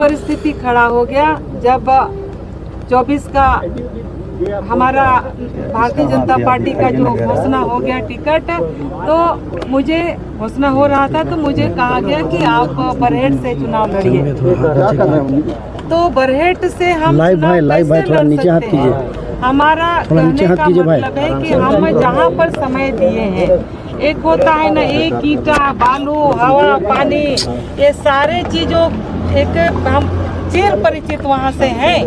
परिस्थिति खड़ा हो गया जब 24 का हमारा भारतीय जनता पार्टी का जो घोषणा हो गया टिकट, तो मुझे घोषणा हो रहा था तो मुझे कहा गया कि आप बरहेट से चुनाव लड़िए। तो बरहेट से हम चुनाव कैसे लड़ सकते हैं? हमारा कहने का मतलब है कि हम जहाँ पर समय दिए हैं, एक होता है ना, एक ईंटा बालू हवा पानी ये सारे चीज़ों एक हम चिर परिचित वहाँ से हैं,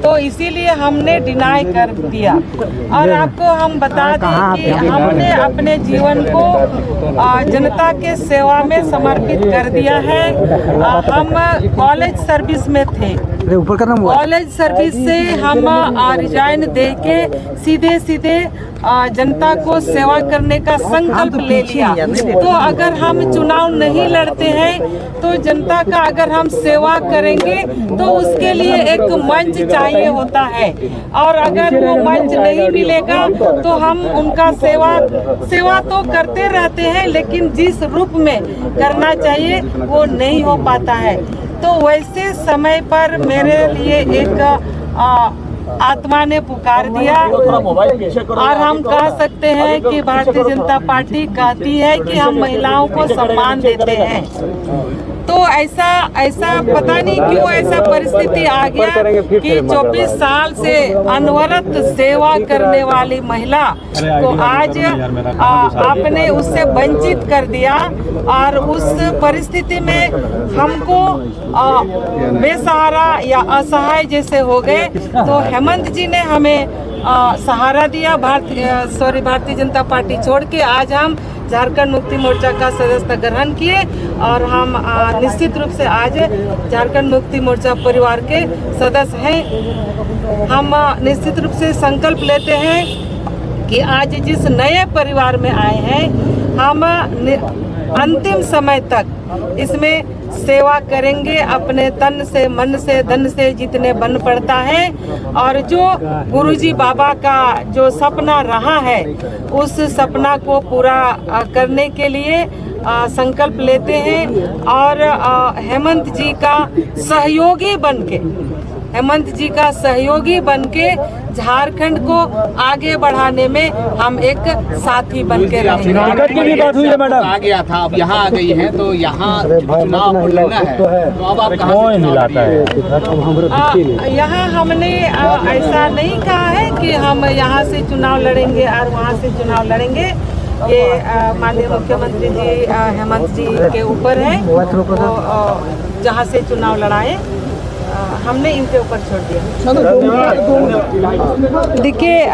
तो इसीलिए हमने डिनाई कर दिया। और आपको हम बता दें कि हमने अपने जीवन को जनता के सेवा में समर्पित कर दिया है। हम कॉलेज सर्विस में थे, कॉलेज सर्विस से हम रिजाइन दे के सीधे जनता को सेवा करने का संकल्प ले लिया। तो अगर हम चुनाव नहीं लड़ते हैं तो जनता का अगर हम सेवा करेंगे तो उसके लिए एक मंच चाहिए होता है, और अगर वो मंच नहीं मिलेगा तो हम उनका सेवा तो करते रहते हैं, लेकिन जिस रूप में करना चाहिए वो नहीं हो पाता है। तो वैसे समय पर मेरे लिए एक आत्मा ने पुकार दिया, और हम कह सकते हैं कि भारतीय जनता पार्टी कहती है कि हम महिलाओं को सम्मान देते हैं। तो ऐसा पता नहीं क्यों ऐसा परिस्थिति आ गया कि 24 साल से अनवरत सेवा करने वाली महिला को आज आपने उससे वंचित कर दिया, और उस परिस्थिति में हमको बेसहारा या असहाय जैसे हो गए। तो हेमंत जी ने हमें सहारा दिया, भारतीय जनता पार्टी छोड़ के आज हम झारखंड मुक्ति मोर्चा का सदस्यता ग्रहण किए, और हम निश्चित रूप से आज झारखंड मुक्ति मोर्चा परिवार के सदस्य हैं। हम निश्चित रूप से संकल्प लेते हैं कि आज जिस नए परिवार में आए हैं, हम अंतिम समय तक इसमें सेवा करेंगे, अपने तन से मन से धन से जितने बन पड़ता है। और जो गुरुजी बाबा का जो सपना रहा है उस सपना को पूरा करने के लिए संकल्प लेते हैं, और हेमंत जी का सहयोगी बनके झारखंड को आगे बढ़ाने में हम एक साथी बनके रहेंगे। टिकट की भी बात हुई है मैडम, आ गया था, अब यहाँ आ गई है, तो यहाँ चुनाव लड़ना है, तो अब आप कहाँ से मिलाता है? यहाँ हमने ऐसा नहीं कहा है कि हम यहाँ से चुनाव लड़ेंगे और वहाँ से चुनाव लड़ेंगे। ये माननीय मुख्यमंत्री जी हेमंत जी के ऊपर है, तो जहाँ से चुनाव लड़ाए हमने इनके ऊपर छोड़ दिया। देखिए,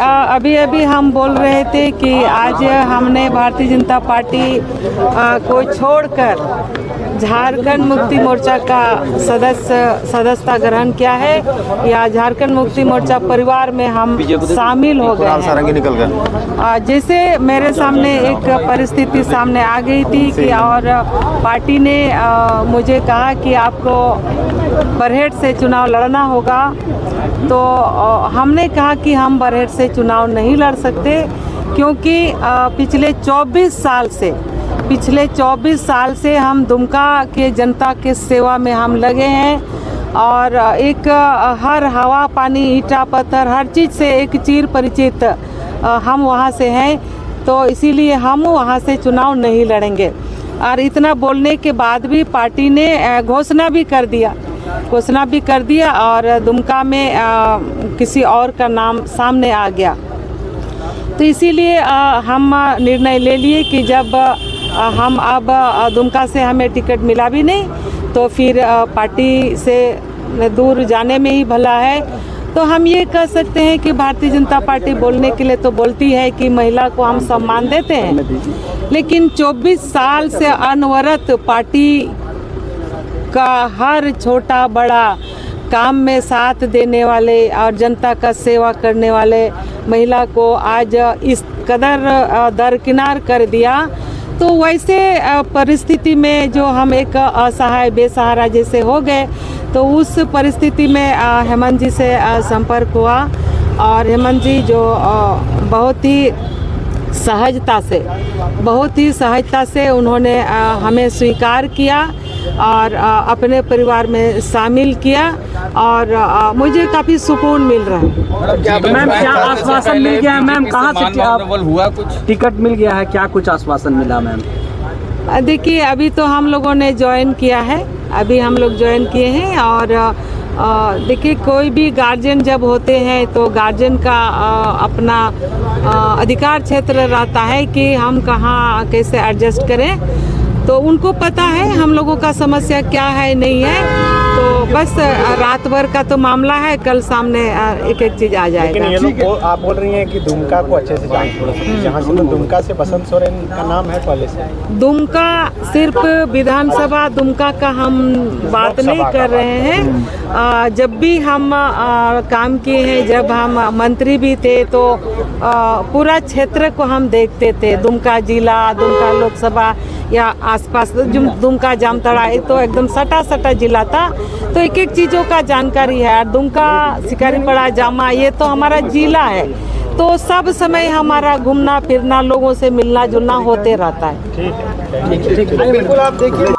अभी हम बोल रहे थे कि आज हमने भारतीय जनता पार्टी को छोड़कर झारखंड मुक्ति मोर्चा का सदस्यता ग्रहण किया है, या झारखंड मुक्ति मोर्चा परिवार में हम शामिल हो गए हैं। जैसे मेरे सामने एक परिस्थिति सामने आ गई थी कि और पार्टी ने मुझे कहा कि आपको बरहेट से चुनाव लड़ना होगा, तो हमने कहा कि हम बरहेट से चुनाव नहीं लड़ सकते, क्योंकि पिछले 24 साल से हम दुमका के जनता के सेवा में हम लगे हैं, और एक हर हवा पानी ईंटा पत्थर हर चीज़ से एक चिर परिचित हम वहाँ से हैं। तो इसीलिए हम वहाँ से चुनाव नहीं लड़ेंगे। और इतना बोलने के बाद भी पार्टी ने घोषणा भी कर दिया, और दुमका में किसी और का नाम सामने आ गया। तो इसीलिए हम निर्णय ले लिए कि जब हम अब दुमका से हमें टिकट मिला भी नहीं, तो फिर पार्टी से दूर जाने में ही भला है। तो हम ये कह सकते हैं कि भारतीय जनता पार्टी बोलने के लिए तो बोलती है कि महिला को हम सम्मान देते हैं, लेकिन 24 साल से अनवरत पार्टी का हर छोटा बड़ा काम में साथ देने वाले और जनता का सेवा करने वाले महिला को आज इस कदर दरकिनार कर दिया। तो वैसे परिस्थिति में जो हम एक असहाय बेसहारा जैसे हो गए, तो उस परिस्थिति में हेमंत जी से संपर्क हुआ, और हेमंत जी जो बहुत ही सहजता से उन्होंने हमें स्वीकार किया, और अपने परिवार में शामिल किया और मुझे काफ़ी सुकून मिल रहा है। मैम क्या आश्वासन मिल गया है मैम, कहाँ से हुआ कुछ टिकट मिल गया है, क्या कुछ आश्वासन मिला मैम? देखिए अभी तो हम लोगों ने ज्वाइन किया है, अभी हम लोग ज्वाइन किए हैं और देखिए कोई भी गार्जियन जब होते हैं तो गार्जियन का अपना अधिकार क्षेत्र रहता है कि हम कहाँ कैसे एडजस्ट करें, तो उनको पता है हम लोगों का समस्या क्या है नहीं है, तो बस रात भर का तो मामला है, कल सामने एक एक चीज़ आ जाएगा। लेकिन ये लोग आप बोल रही हैं कि दुमका को अच्छे से जानते हैं, जहाँ से तो दुमका से बसंत सोरेन का नाम है पहले से। दुमका सिर्फ विधानसभा दुमका का हम बात नहीं कर रहे हैं, जब भी हम काम किए हैं, जब हम मंत्री भी थे तो पूरा क्षेत्र को हम देखते थे, दुमका जिला, दुमका लोकसभा या आसपास दुमका जामताड़ा, ये तो एकदम सटा जिला था, तो एक एक चीज़ों का जानकारी है। दुमका, शिकारीपाड़ा, जामा, ये तो हमारा जिला है, तो सब समय हमारा घूमना फिरना, लोगों से मिलना जुलना होते रहता है। ठीक है, बिल्कुल आप देखिए।